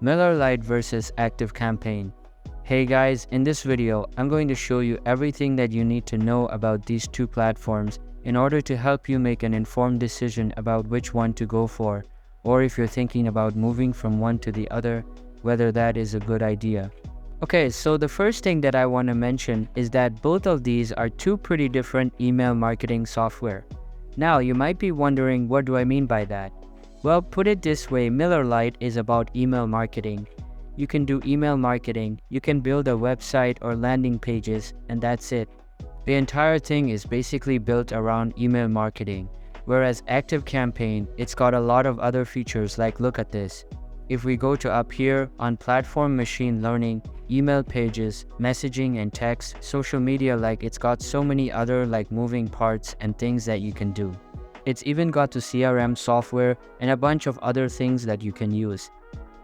MailerLite versus ActiveCampaign. Hey guys, in this video, I'm going to show you everything that you need to know about these two platforms in order to help you make an informed decision about which one to go for, or if you're thinking about moving from one to the other, whether that is a good idea. Okay, so the first thing that I want to mention is that both of these are two pretty different email marketing software. Now, you might be wondering, what do I mean by that? Well, put it this way, MailerLite is about email marketing. You can do email marketing, you can build a website or landing pages, and that's it. The entire thing is basically built around email marketing, whereas ActiveCampaign, it's got a lot of other features, like look at this. If we go to up here on platform machine learning, email pages, messaging and text, social media, like it's got so many other like moving parts and things that you can do. It's even got the CRM software and a bunch of other things that you can use.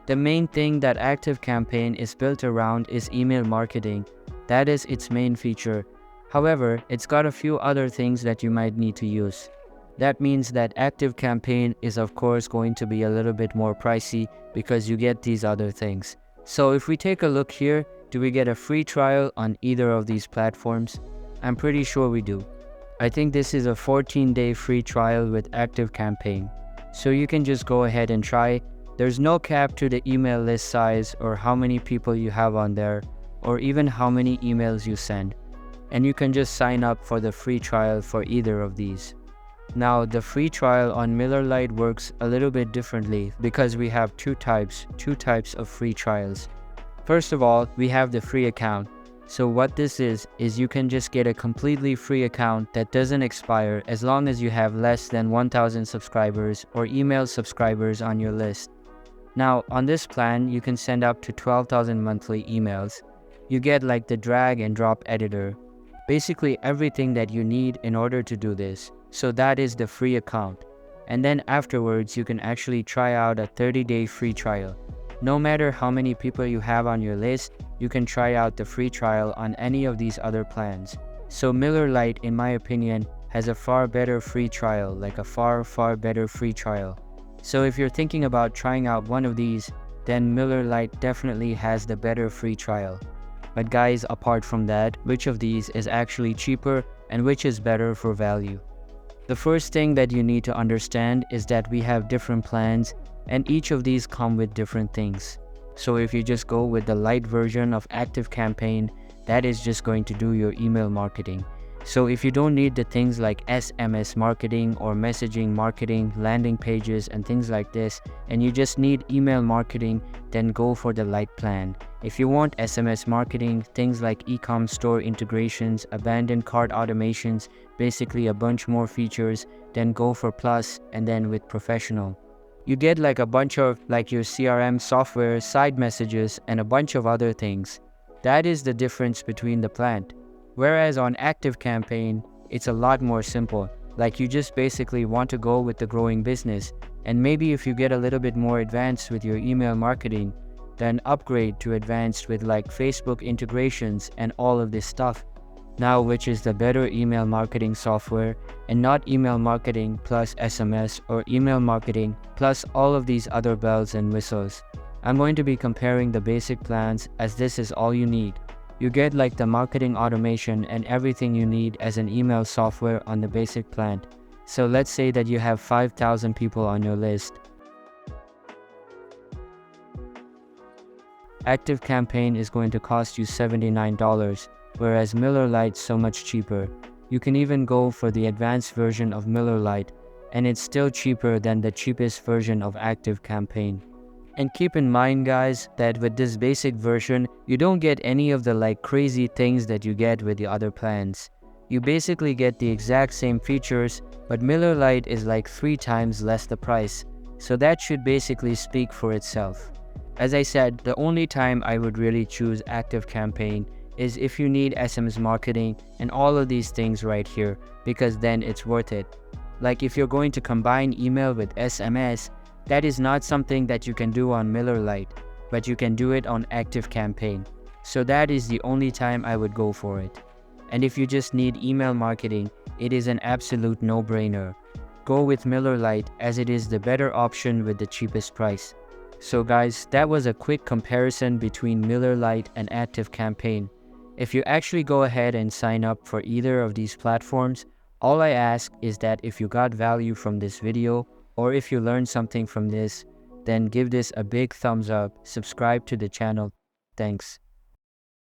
The main thing that ActiveCampaign is built around is email marketing. That is its main feature. However, it's got a few other things that you might need to use. That means that ActiveCampaign is of course going to be a little bit more pricey because you get these other things. So if we take a look here, do we get a free trial on either of these platforms? I'm pretty sure we do. I think this is a 14-day free trial with ActiveCampaign. So you can just go ahead and try. There's no cap to the email list size or how many people you have on there, or even how many emails you send. And you can just sign up for the free trial for either of these. Now, the free trial on MailerLite works a little bit differently because we have two types of free trials. First of all, we have the free account. So what this is you can just get a completely free account that doesn't expire as long as you have less than 1,000 subscribers or email subscribers on your list. Now, on this plan, you can send up to 12,000 monthly emails. You get like the drag and drop editor. Basically everything that you need in order to do this. So that is the free account. And then afterwards, you can actually try out a 30-day free trial. No matter how many people you have on your list, you can try out the free trial on any of these other plans. So MailerLite, in my opinion, has a far better free trial, like a far better free trial. So if you're thinking about trying out one of these, then MailerLite definitely has the better free trial. But guys, apart from that, which of these is actually cheaper and which is better for value? The first thing that you need to understand is that we have different plans and each of these come with different things. So if you just go with the light version of ActiveCampaign, that is just going to do your email marketing. So if you don't need the things like SMS marketing or messaging marketing, landing pages and things like this, and you just need email marketing, then go for the light plan. If you want SMS marketing, things like e-com store integrations, abandoned cart automations, basically a bunch more features, then go for plus and then with professional. You get like a bunch of like your CRM software, side messages, and a bunch of other things. That is the difference between the plan. Whereas on ActiveCampaign, it's a lot more simple. Like you just basically want to go with the growing business. And maybe if you get a little bit more advanced with your email marketing, then upgrade to advanced with like Facebook integrations and all of this stuff. Now, which is the better email marketing software, and not email marketing plus SMS or email marketing plus all of these other bells and whistles. I'm going to be comparing the basic plans as this is all you need. You get like the marketing automation and everything you need as an email software on the basic plan. So let's say that you have 5,000 people on your list. ActiveCampaign is going to cost you $79. Whereas MailerLite's so much cheaper. You can even go for the advanced version of MailerLite, and it's still cheaper than the cheapest version of ActiveCampaign. And keep in mind guys, that with this basic version, you don't get any of the like crazy things that you get with the other plans. You basically get the exact same features, but MailerLite is like 3 times less the price. So that should basically speak for itself. As I said, the only time I would really choose ActiveCampaign is if you need SMS marketing and all of these things right here, because then it's worth it. Like if you're going to combine email with SMS, that is not something that you can do on MailerLite, but you can do it on ActiveCampaign. So that is the only time I would go for it. And if you just need email marketing, it is an absolute no-brainer. Go with MailerLite as it is the better option with the cheapest price. So guys, that was a quick comparison between MailerLite and ActiveCampaign. If you actually go ahead and sign up for either of these platforms, all I ask is that if you got value from this video or if you learned something from this, then give this a big thumbs up, subscribe to the channel. Thanks.